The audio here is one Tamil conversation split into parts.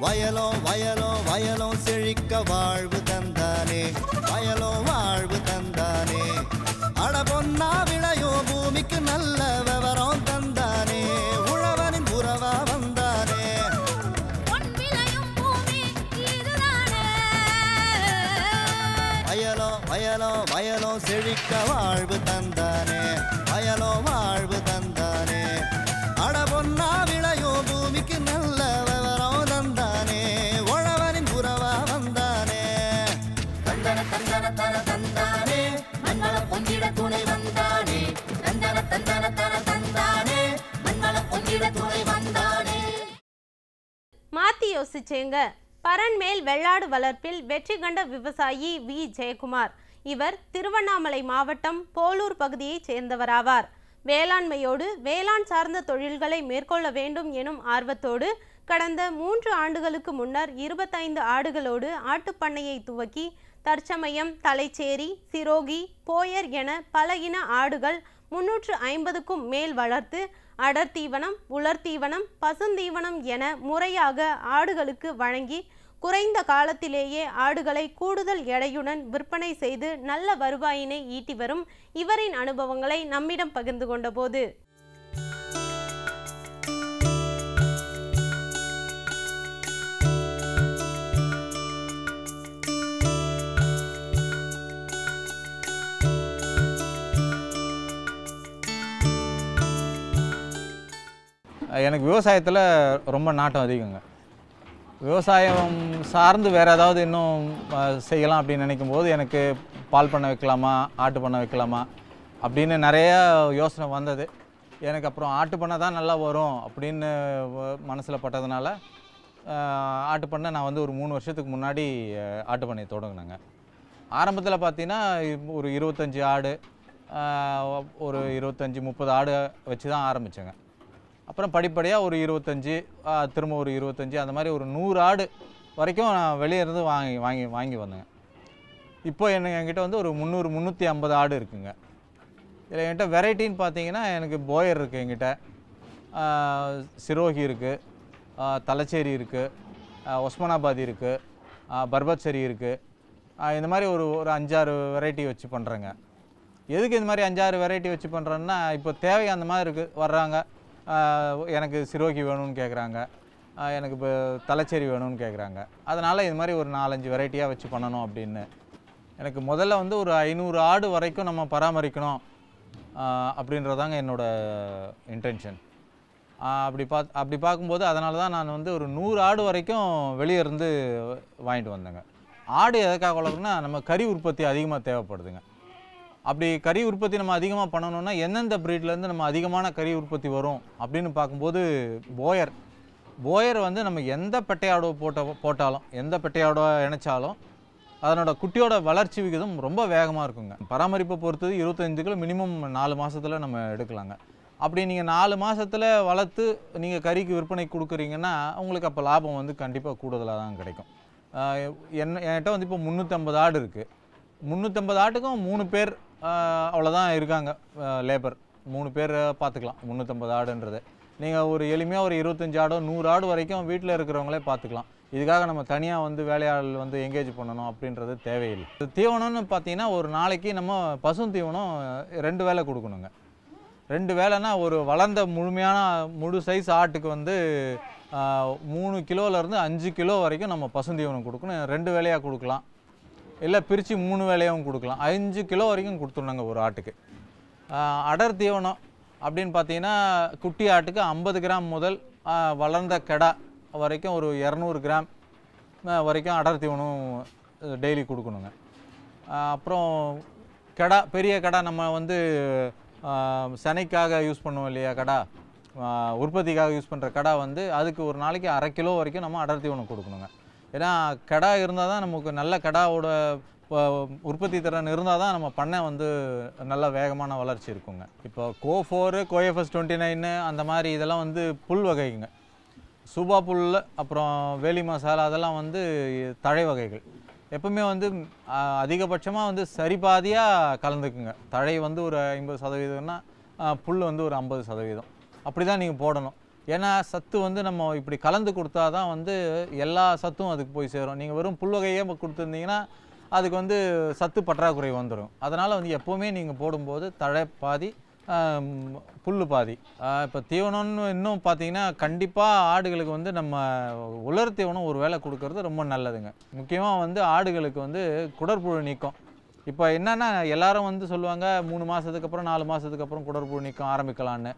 வயலோ வயலோ வயலோ செழிக்க வாழ்வு தந்தானே வயலோ வாழ்வு தந்தானே அட பொன்னா விளையோ பூமிக்கு நல்ல விவரம் தந்தானே உழவனின் உறவா வந்தானே வயலோ வயலோ வயலோ செழிக்க வாழ்வு தந்தானே வயலோ வாழ்வு தந்தானே அட பொன்னா விளையோ பூமிக்கு நல்ல விவரம் தந்தானே உழவனின் உறவா வந்தானே தந்தன தந்தன தன தந்தானே மங்களம் பொங்கிட துணை வந்தானே தந்தன தந்தன தன தந்தானே மங்களம் பொங்கிட துணை வந்தானே. மாத்தி யோசிச்சேங்க. பரன்மேல் வெள்ளாடு வளர்ப்பில் வெற்றி கண்ட விவசாயி வி ஜெயக்குமார். இவர் திருவண்ணாமலை மாவட்டம் போலூர் பகுதியைச் சேர்ந்தவராவார். வேளாண்மையோடு வேளாண் சார்ந்த தொழில்களை மேற்கொள்ள வேண்டும் எனும் ஆர்வத்தோடு கடந்த 3 ஆண்டுகளுக்கு முன்னர் 25 ஆடுகளோடு ஆட்டுப்பண்ணையை துவக்கி தற்சமயம் தலைச்சேரி, சிரோகி, போயர் என பல இன ஆடுகள் 350க்கும் மேல் வளர்த்து அடர்த்தீவனம், உலர்த்தீவனம், பசுந்தீவனம் என முறையாக ஆடுகளுக்கு வழங்கி குறைந்த காலத்திலேயே ஆடுகளை கூடுதல் எடையுடன் விற்பனை செய்து நல்ல வருவாயினை ஈட்டி வரும் இவரின் அனுபவங்களை நம்மிடம் பகிர்ந்து கொண்டபோது, எனக்கு விவசாயத்தில் ரொம்ப நாட்டம் அதிகங்க. விவசாயம் சார்ந்து வேறு ஏதாவது இன்னும் செய்யலாம் அப்படின்னு நினைக்கும் போது எனக்கு பால் பண்ண வைக்கலாமா, ஆட்டு பண்ண வைக்கலாமா அப்படின்னு நிறையா யோசனை வந்தது. எனக்கு அப்புறம் ஆட்டு பண்ணை தான் நல்லா வரும் அப்படின்னு மனசில் பட்டதுனால ஆட்டு பண்ணை நான் வந்து ஒரு 3 வருஷத்துக்கு முன்னாடி ஆட்டு பண்ணையை தொடங்கினேங்க. ஆரம்பத்தில் பார்த்தீங்கன்னா ஒரு 25 ஆடு, ஒரு 25-30 ஆடு வச்சு தான் ஆரம்பித்தேங்க. அப்புறம் படிப்படியாக ஒரு 25, திரும்ப ஒரு 25, அந்த மாதிரி ஒரு 100 ஆடு வரைக்கும் நான் வெளியே இருந்து வாங்கி வந்தேங்க. இப்போ என்கிட்ட வந்து ஒரு 300-350 ஆடு இருக்குங்க. இதில் என்கிட்ட வெரைட்டின்னு பார்த்தீங்கன்னா எனக்கு போயர் இருக்குது, என்கிட்ட சிரோகி இருக்குது, தலைச்சேரி இருக்குது, ஒஸ்மானாபாதி இருக்குது, பர்பத்சரி இருக்குது. இந்த மாதிரி ஒரு 5-6 வெரைட்டி வச்சு பண்ணுறேங்க. எதுக்கு இந்த மாதிரி 5-6 வெரைட்டி வச்சு பண்ணுறேன்னா, இப்போ தேவை அந்த மாதிரி இருக்குது. வர்றாங்க, எனக்கு சிரோகி வேணும்னு கேட்குறாங்க, எனக்கு இப்போ தலைச்சேரி வேணும்னு கேட்குறாங்க. அதனால் இது மாதிரி ஒரு 4-5 வெரைட்டியாக வச்சு பண்ணணும் அப்படின்னு. எனக்கு முதல்ல வந்து ஒரு 500 ஆடு வரைக்கும் நம்ம பராமரிக்கணும் அப்படின்றதாங்க என்னோடய இன்டென்ஷன். அப்படி பார்க்கும்போது அதனால தான் நான் வந்து ஒரு 100 ஆடு வரைக்கும் வெளியே இருந்து வாங்கிட்டு வந்தேங்க. ஆடு எதுக்காக வளர்க்குன்னா, நம்ம கறி உற்பத்தி அதிகமாக தேவைப்படுதுங்க. அப்படி கறி உற்பத்தி நம்ம அதிகமாக பண்ணணுன்னா எந்தெந்த ப்ரீட்லேருந்து நம்ம அதிகமான கறி உற்பத்தி வரும் அப்படின்னு பார்க்கும்போது போயர் வந்து நம்ம எந்த பெட்டையாடோ போட்டாலும், எந்த பெட்டையாடோ இணைச்சாலும் அதனோட குட்டியோட வளர்ச்சி விகிதம் ரொம்ப வேகமாக இருக்குங்க. பராமரிப்பை பொறுத்தது 25 கிலோ மினிமம் 4 மாதத்தில் நம்ம எடுக்கலாங்க. அப்படி நீங்கள் 4 மாதத்தில் வளர்த்து நீங்கள் கறிக்கு விற்பனை கொடுக்குறீங்கன்னா உங்களுக்கு அப்போ லாபம் வந்து கண்டிப்பாக கூடுதலாக தான் கிடைக்கும். என்கிட்ட வந்து இப்போ 350 ஆடு இருக்குது. 350 ஆட்டுக்கும் 3 பேர் அவ்வளோதான் இருக்காங்க லேபர். 3 பேர் பார்த்துக்கலாம் 350 ஆடுன்றது. நீங்கள் ஒரு எளிமையாக ஒரு 25 ஆடோ 100 ஆடு வரைக்கும் வீட்டில் இருக்கிறவங்களே பார்த்துக்கலாம். இதுக்காக நம்ம தனியாக வந்து வேலையாள் வந்து எங்கேஜ் பண்ணணும் அப்படின்றது தேவையில்லை. தீவனம்னு பார்த்தீங்கன்னா ஒரு நாளைக்கு நம்ம பசும் தீவனம் 2 வேளை கொடுக்கணுங்க. 2 வேளைனா ஒரு வளர்ந்த முழு சைஸ் ஆட்டுக்கு வந்து 3 கிலோலேருந்து 5 கிலோ வரைக்கும் நம்ம பசுந்தீவனம் கொடுக்கணும். 2 வேளையாக கொடுக்கலாம், இல்லை பிரித்து 3 வேளையாகவும் கொடுக்கலாம். 5 கிலோ வரைக்கும் கொடுத்துருந்தாங்க ஒரு ஆட்டுக்கு. அடர் தீவனம் அப்படின்னு பார்த்தீங்கன்னா குட்டி ஆட்டுக்கு 50 கிராம் முதல் வளர்ந்த கெடா வரைக்கும் ஒரு 200 கிராம் வரைக்கும் அடர் தீவனம் டெய்லி கொடுக்கணுங்க. அப்புறம் கெடா, பெரிய கெடா நம்ம வந்து சனைக்காக யூஸ் பண்ணுவோம் இல்லையா, கடா உற்பத்திக்காக யூஸ் பண்ணுற கடா வந்து அதுக்கு ஒரு நாளைக்கு 1/2 கிலோ வரைக்கும் நம்ம அடர் தீவனம் கொடுக்கணுங்க. ஏன்னா கடா இருந்தால் தான் நமக்கு நல்ல கடாவோட உற்பத்தி திறன் இருந்தால் தான் நம்ம பண்ணை வந்து நல்ல வேகமான வளர்ச்சி இருக்குங்க. இப்போ கோ4, கோஎஃப்எஸ் 29 அந்த மாதிரி இதெல்லாம் வந்து புல் வகைங்க. சூபா புல், அப்புறம் வேலி மசாலா, அதெல்லாம் வந்து தழை வகைகள். எப்பவுமே வந்து அதிகபட்சமாக வந்து சரிபாதியாக கலந்துக்குங்க. தழை வந்து ஒரு 50%னா புல் வந்து ஒரு 50%. அப்படி தான் நீங்கள் போடணும். ஏன்னா சத்து வந்து நம்ம இப்படி கலந்து கொடுத்தா தான் வந்து எல்லா சத்தும் அதுக்கு போய் சேரும். நீங்கள் வெறும் புல்வகையே கொடுத்துருந்தீங்கன்னா அதுக்கு வந்து சத்து பற்றாக்குறை வந்துடும். அதனால் வந்து எப்போவுமே நீங்கள் போடும்போது தழை பாதி புல் பாதி. இப்போ தீவனம்னு இன்னும் பார்த்தீங்கன்னா கண்டிப்பாக ஆடுகளுக்கு வந்து நம்ம உலர் தீவனம் ஒரு வேளை கொடுக்கறது ரொம்ப நல்லதுங்க. முக்கியமாக வந்து ஆடுகளுக்கு வந்து குடற்புழு நீக்கம். இப்போ என்னென்னா எல்லாரும் வந்து சொல்லுவாங்க 3 மாதத்துக்கு அப்புறம் 4 மாதத்துக்கு அப்புறம் குடற்புழு நீக்கம் ஆரம்பிக்கலான்னு.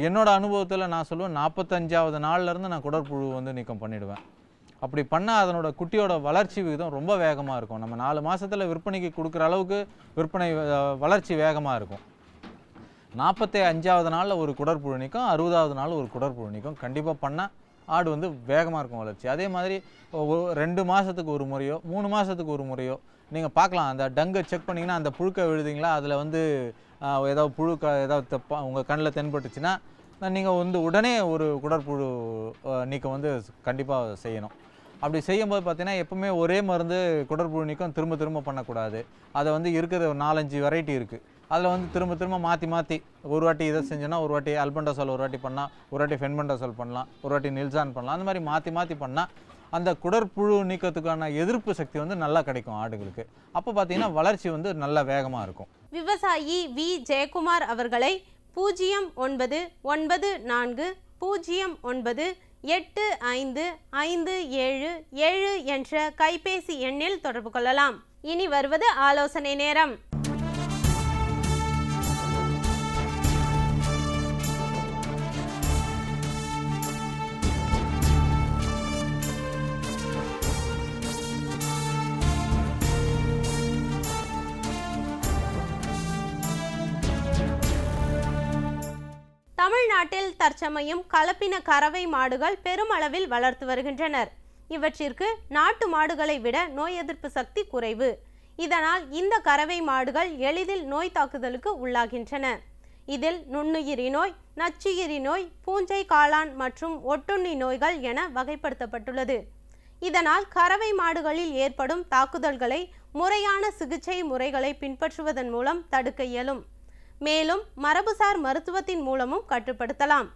என்னோட அனுபவத்தில் நான் சொல்லுவேன் 45வது நாள்லேருந்து நான் குடற்புழு வந்து நீக்கம் பண்ணிவிடுவேன். அப்படி பண்ணால் அதனோட குட்டியோட வளர்ச்சி விகிதம் ரொம்ப வேகமாக இருக்கும். நம்ம 4 மாதத்தில் விற்பனைக்கு கொடுக்குற அளவுக்கு விற்பனை வளர்ச்சி வேகமாக இருக்கும். 45வது நாளில் ஒரு குடற்புழு நீக்கம், 60வது நாள் ஒரு குடற்புழு நீக்கம் கண்டிப்பாக பண்ணால் ஆடு வந்து வேகமாக இருக்கும் வளர்ச்சி. அதே மாதிரி 2 மாதத்துக்கு ஒரு முறையோ 3 மாதத்துக்கு ஒரு முறையோ நீங்கள் பார்க்கலாம். அந்த டங்கை செக் பண்ணிங்கன்னா அந்த புழுக்கை விழுதிங்களா, அதில் வந்து ஏதாவது புழுக்க ஏதாவது உங்கள் கண்ணில் தென்பட்டுச்சுன்னா நீங்கள் வந்து உடனே ஒரு குடற்புழு நீக்கம் வந்து கண்டிப்பாக செய்யணும். அப்படி செய்யும்போது பார்த்தீங்கன்னா எப்பவுமே ஒரே மருந்து குடற்புழு நீக்கம் திரும்ப திரும்ப பண்ணக்கூடாது. அதை வந்து இருக்கிற ஒரு 4-5 வெரைட்டி இருக்குது. அதில் வந்து திரும்ப திரும்ப மாற்றி ஒரு வாட்டி இதை செஞ்சோன்னா ஒரு வாட்டி அல்பெண்டசோல் ஒரு வாட்டி பண்ணால், ஒரு வாட்டி ஃபென்பெண்டசோல் பண்ணலாம், ஒரு வாட்டி நில்சான் பண்ணலாம். அந்த மாதிரி மாற்றி பண்ணால் அந்த குடற்புழு நீக்கத்துக்கான எதிர்ப்பு சக்தி வந்து நல்லா கிடைக்கும் ஆடுகளுக்கு. அப்போ பார்த்தீங்கன்னா வளர்ச்சி வந்து நல்ல வேகமாக இருக்கும். விவசாயி வி ஜெயக்குமார் அவர்களை 0994-898557 என்ற கைபேசி எண்ணில் தொடர்பு கொள்ளலாம். இனி வருவது ஆலோசனை நேரம். தமிழ்நாட்டில் தற்சமயம் கலப்பின கறவை மாடுகள் பெருமளவில் வளர்த்து வருகின்றனர். இவற்றிற்கு நாட்டு மாடுகளை விட நோய் எதிர்ப்பு சக்தி குறைவு. இதனால் இந்த கறவை மாடுகள் எளிதில் நோய் தாக்குதலுக்கு உள்ளாகின்றன. இதில் நுண்ணுயிரி நோய், நச்சுயிரி நோய், பூஞ்சை காளான் மற்றும் ஒட்டுண்ணி நோய்கள் என வகைப்படுத்தப்பட்டுள்ளது. இதனால் கறவை மாடுகளில் ஏற்படும் தாக்குதல்களை முறையான சிகிச்சை முறைகளை பின்பற்றுவதன் மூலம் தடுக்க இயலும். மேலும் மரபுசார் மருத்துவத்தின் மூலமும் கட்டுப்படுத்தலாம்.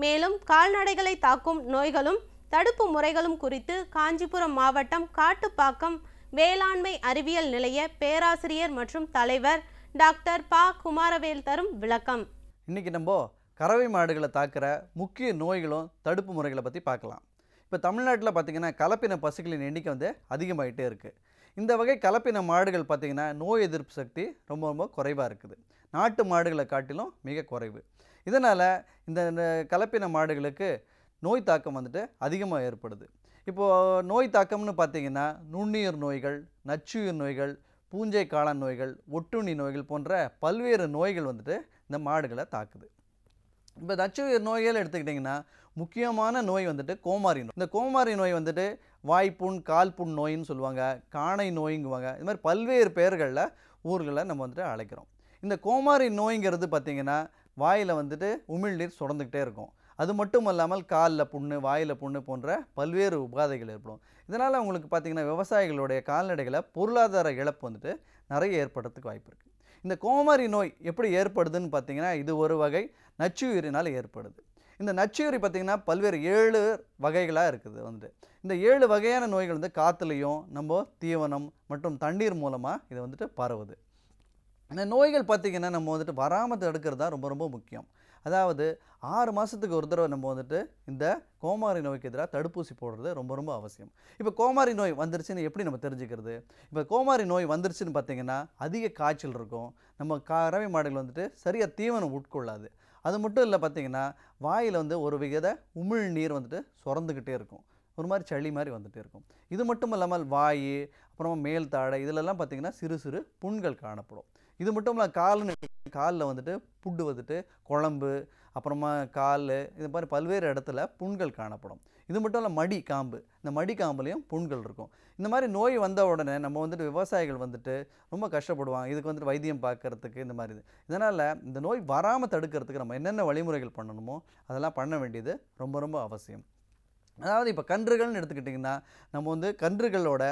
மேலும் கால்நடைகளை தாக்கும் நோய்களும் தடுப்பு முறைகளும் குறித்து காஞ்சிபுரம் மாவட்டம் காட்டுப்பாக்கம் வேளாண்மை அறிவியல் நிலைய பேராசிரியர் மற்றும் தலைவர் டாக்டர் பா. குமாரவேல் தரும் விளக்கம். இன்றைக்கி நம்ம கறவை மாடுகளை தாக்குற முக்கிய நோய்களும் தடுப்பு முறைகளை பற்றி பார்க்கலாம். இப்போ தமிழ்நாட்டில் பார்த்திங்கன்னா கலப்பின பசுக்களின் எண்ணிக்கை வந்து அதிகமாகிட்டே இருக்குது. இந்த வகை கலப்பின மாடுகள் பார்த்திங்கன்னா நோய் எதிர்ப்பு சக்தி ரொம்ப ரொம்ப குறைவாக இருக்குது. நாட்டு மாடுகளை காட்டிலும் மிக குறைவு. இதனால் இந்த கலப்பின மாடுகளுக்கு நோய் தாக்கம் வந்துட்டு அதிகமாக ஏற்படுது. இப்போது நோய் தாக்கம்னு பார்த்திங்கன்னா நுண்ணுயிர் நோய்கள், நச்சுயிர் நோய்கள், பூஞ்சை காளான் நோய்கள், ஒட்டுண்ணி நோய்கள் போன்ற பல்வேறு நோய்கள் வந்துட்டு இந்த மாடுகளை தாக்குது. இப்போ நச்சுயிர் நோய்கள் எடுத்துக்கிட்டிங்கன்னா முக்கியமான நோய் வந்துட்டு கோமாரி நோய். இந்த கோமாரி நோய் வந்துட்டு வாய்ப்புண், கால்புண் நோயின்னு சொல்லுவாங்க, காணை நோய்ங்குவாங்க. இது மாதிரி பல்வேறு பெயர்களில் ஊர்களில் நம்ம வந்துட்டு அழைக்கிறோம். இந்த கோமாரி நோய்ங்கிறது பார்த்திங்கன்னா வாயில் வந்துட்டு உமிழ்நீர் சுரந்துக்கிட்டே இருக்கும். அது மட்டும் இல்லாமல் காலில் புண்ணு, வாயில் புண்ணு போன்ற பல்வேறு உபாதைகள் ஏற்படும். இதனால் அவங்களுக்கு பார்த்திங்கன்னா விவசாயிகளுடைய கால்நடைகளை பொருளாதார இழப்பு வந்துட்டு நிறைய ஏற்படுறதுக்கு வாய்ப்பு இருக்குது. இந்த கோமாரி நோய் எப்படி ஏற்படுதுன்னு பார்த்திங்கன்னா இது ஒரு வகை நச்சுயிரினால் ஏற்படுது. இந்த நச்சுயிரி பார்த்திங்கன்னா பல்வேறு 7 வகைகளாக இருக்குது வந்துட்டு. இந்த 7 வகையான நோய்கள் வந்து காற்றுலையும் நம்ம தீவனம் மற்றும் தண்ணீர் மூலமாக இது வந்துட்டு பரவுது. இந்த நோய்கள் பார்த்திங்கன்னா நம்ம வந்துட்டு வராமல் தடுக்கிறது தான் ரொம்ப ரொம்ப முக்கியம். அதாவது 6 மாதத்துக்கு ஒரு தடவை நம்ம வந்துட்டு இந்த கோமாரி நோய்க்கு எதிராக தடுப்பூசி போடுறது ரொம்ப ரொம்ப அவசியம். இப்போ கோமாரி நோய் வந்துருச்சுன்னு எப்படி நம்ம தெரிஞ்சுக்கிறது? இப்போ கோமாரி நோய் வந்துருச்சுன்னு பார்த்திங்கன்னா அதிக காய்ச்சல் இருக்கும். நம்ம கறவை மாடுகள் வந்துட்டு சரியாக தீவனம் உட்கொள்ளாது. அது மட்டும் இல்லை பார்த்திங்கன்னா வாயில் வந்து ஒரு வித உமிழ்நீர் வந்துட்டு சுரந்துக்கிட்டே இருக்கும். ஒரு மாதிரி சளி மாதிரி வந்துகிட்டே இருக்கும். இது மட்டும் இல்லாமல் வாய், அப்புறமா மேல் தாடை இதிலெல்லாம் பார்த்திங்கன்னா சிறு சிறு புண்கள் காணப்படும். இது மட்டும் இல்லாமல் காலில் வந்துட்டு புட்டு வந்துட்டு குழம்பு, அப்புறமா கால், இது மாதிரி பல்வேறு இடத்துல புண்கள் காணப்படும். இது மட்டும் இல்லை மடி காம்பு, இந்த மடி காம்புலேயும் புண்கள் இருக்கும். இந்த மாதிரி நோய் வந்த உடனே நம்ம வந்துட்டு விவசாயிகள் வந்துட்டு ரொம்ப கஷ்டப்படுவாங்க. இதுக்கு வந்துட்டு வைத்தியம் பார்க்குறதுக்கு இந்த மாதிரி. இதனால் இந்த நோய் வராமல் தடுக்கிறதுக்கு நம்ம என்னென்ன வழிமுறைகள் பண்ணணுமோ அதெல்லாம் பண்ண வேண்டியது ரொம்ப ரொம்ப அவசியம். அதாவது இப்போ கன்றுகள்னு எடுத்துக்கிட்டிங்கன்னா நம்ம வந்து கன்றுகளோட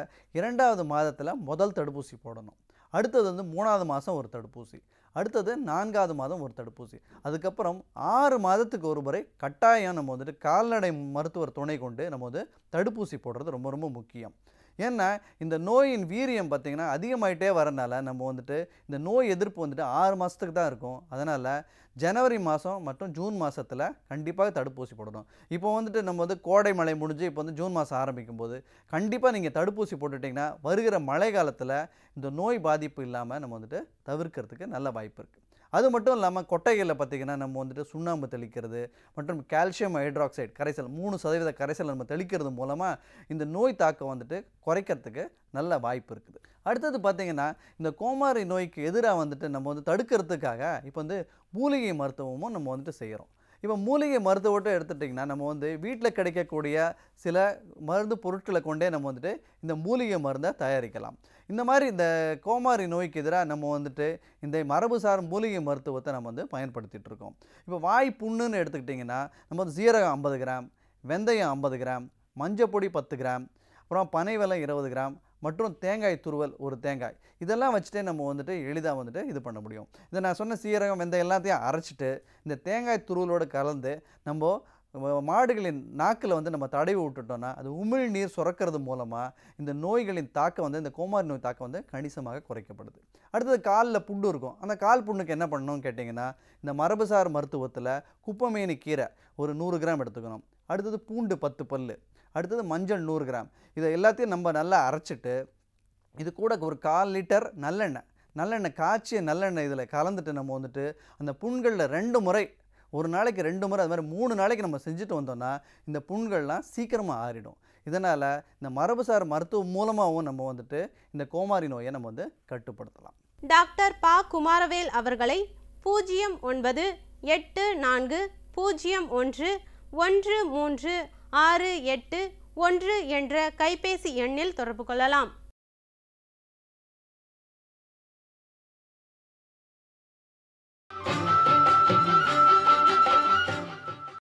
2வது மாதத்தில் முதல் தடுப்பூசி போடணும். அடுத்தது வந்து 3வது மாதம் ஒரு தடுப்பூசி, அடுத்தது 4வது மாதம் ஒரு தடுப்பூசி, அதுக்கப்புறம் 6 மாதத்துக்கு ஒரு முறை கட்டாயம் நம்ம வந்துட்டு கால்நடை மருத்துவர் துணை கொண்டு நம்ம வந்து தடுப்பூசி போடுறது ரொம்ப ரொம்ப முக்கியம். ஏன்னா இந்த நோயின் வீரியம் பார்த்திங்கன்னா அதிகமாகிட்டே வரனால நம்ம வந்துட்டு இந்த நோய் எதிர்ப்பு வந்துட்டு 6 மாதத்துக்கு தான் இருக்கும். அதனால் ஜனவரி மாதம் மற்றும் ஜூன் மாதத்தில் கண்டிப்பாக தடுப்பூசி போடணும். இப்போ வந்துட்டு நம்ம வந்து கோடை மழை முடிஞ்சு இப்போ வந்து ஜூன் மாதம் ஆரம்பிக்கும் போது கண்டிப்பாக நீங்கள் தடுப்பூசி போட்டுட்டிங்கன்னா வருகிற மழை காலத்தில் இந்த நோய் பாதிப்பு இல்லாமல் நம்ம வந்துட்டு தவிர்க்கிறதுக்கு நல்ல வாய்ப்பு இருக்குது. அது மட்டும் இல்லாமல் கொட்டைகளில் பார்த்திங்கன்னா நம்ம வந்துட்டு சுண்ணாம்பு தெளிக்கிறது மற்றும் கால்சியம் ஹைட்ராக்சைடு கரைசல் 3% கரைசல் நம்ம தெளிக்கிறது மூலமாக இந்த நோய் தாக்கம் வந்துட்டு குறைக்கிறதுக்கு நல்ல வாய்ப்பு இருக்குது. அடுத்தது பார்த்திங்கன்னா இந்த கோமாரி நோய்க்கு எதிராக வந்துட்டு நம்ம வந்து தடுக்கிறதுக்காக இப்போ வந்து மூலிகை மருத்துவமும் நம்ம வந்துட்டு செய்கிறோம். இப்போ மூலிகை மருத்துவத்தை எடுத்துட்டிங்கன்னா நம்ம வந்து வீட்டில் கிடைக்கக்கூடிய சில மருந்து பொருட்களை கொண்டே நம்ம வந்துட்டு இந்த மூலிகை மருந்தை தயாரிக்கலாம். இந்த மாதிரி இந்த கோமாரி நோய்க்கு எதிராக நம்ம வந்துட்டு இந்த மரபுசார் மூலிகை மருத்துவத்தை நம்ம வந்து பயன்படுத்திகிட்டு இருக்கோம். இப்போ வாய் புண்ணுன்னு எடுத்துக்கிட்டிங்கன்னா நம்ம வந்து சீரகம் 50 கிராம், வெந்தயம் 50 கிராம், மஞ்சப்பொடி 10 கிராம், அப்புறம் பனை வெல்லம் 20 கிராம் மற்றும் தேங்காய் துருவல் ஒரு தேங்காய், இதெல்லாம் வச்சுட்டே நம்ம வந்துட்டு எளிதாக வந்துட்டு இது பண்ண முடியும். இதை நான் சொன்ன சீரகம் வெந்தயம் எல்லாத்தையும் அரைச்சிட்டு இந்த தேங்காய் துருவலோடு கலந்து நம்ம மாடுகளின் நாக்கில் வந்து நம்ம தடவி விட்டுட்டோம்னா அது உமிழ் நீர் சுரக்கிறது மூலமாக இந்த நோய்களின் தாக்கம் வந்து இந்த கோமாரி நோய் தாக்கம் வந்து கணிசமாக குறைக்கப்படுது. அடுத்தது காலில் புண்ணு இருக்கும். அந்த கால் புண்ணுக்கு என்ன பண்ணணும்னு கேட்டிங்கன்னா இந்த மரபுசார் மருத்துவத்தில் குப்பமேனி கீரை ஒரு 100 கிராம் எடுத்துக்கணும். அடுத்தது பூண்டு 10 பல், அடுத்தது மஞ்சள் 100 கிராம். இதை எல்லாத்தையும் நம்ம நல்லா அரைச்சிட்டு இது கூட ஒரு 1/4 லிட்டர் நல்லெண்ணெய் காய்ச்சிய நல்லெண்ணெய் இதில் கலந்துட்டு நம்ம வந்துட்டு அந்த புண்களில் 2 முறை, ஒரு நாளைக்கு 2 முறை, அது மாதிரி 3 நாளைக்கு நம்ம செஞ்சுட்டு வந்தோம்னா இந்த புண்கள்லாம் சீக்கிரமாக ஆறிடும். இதனால் இந்த மரபுசார் மருத்துவம் மூலமாகவும் நம்ம வந்துட்டு இந்த கோமாரி நோயை நம்ம வந்து கட்டுப்படுத்தலாம். டாக்டர் பா. குமாரவேல் அவர்களை 0984011368 1 என்ற கைபேசி எண்ணில் தொடர்பு கொள்ளலாம்.